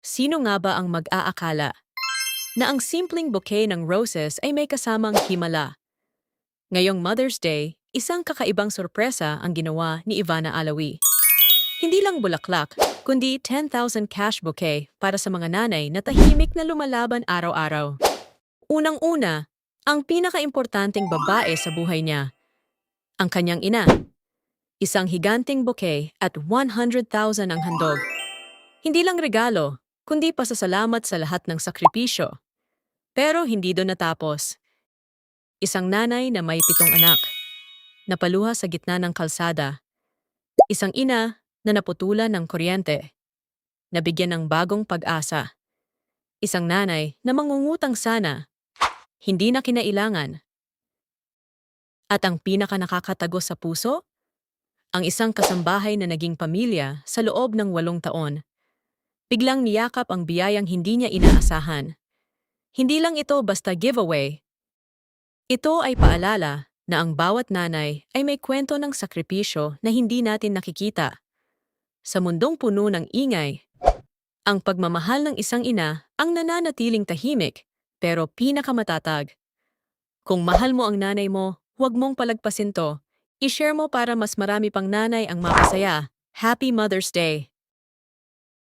Sino nga ba ang mag-aakala na ang simpleng bouquet ng roses ay may kasamang himala? Ngayong Mother's Day, isang kakaibang sorpresa ang ginawa ni Ivana Alawi. Hindi lang bulaklak, kundi 10,000 cash bouquet para sa mga nanay na tahimik na lumalaban araw-araw. Unang-una, ang pinakaimportanteng babae sa buhay niya, ang kanyang ina. Isang higanting bouquet at 100,000 ang handog. Hindi lang regalo, kundi pasasalamat sa lahat ng sakripisyo. Pero hindi doon natapos. Isang nanay na may 7 anak, napaluha sa gitna ng kalsada. Isang ina na naputulan ng kuryente, nabigyan ng bagong pag-asa. Isang nanay na mangungutang sana, hindi na kinailangan. At ang pinaka nakakatagos sa puso? Ang isang kasambahay na naging pamilya sa loob ng 8 taon. Biglang niyakap ang biyayang hindi niya inaasahan. Hindi lang ito basta giveaway. Ito ay paalala na ang bawat nanay ay may kwento ng sakripisyo na hindi natin nakikita. Sa mundong puno ng ingay, ang pagmamahal ng isang ina ang nananatiling tahimik pero pinakamatatag. Kung mahal mo ang nanay mo, huwag mong palagpasin to. I-share mo para mas marami pang nanay ang mapasaya. Happy Mother's Day!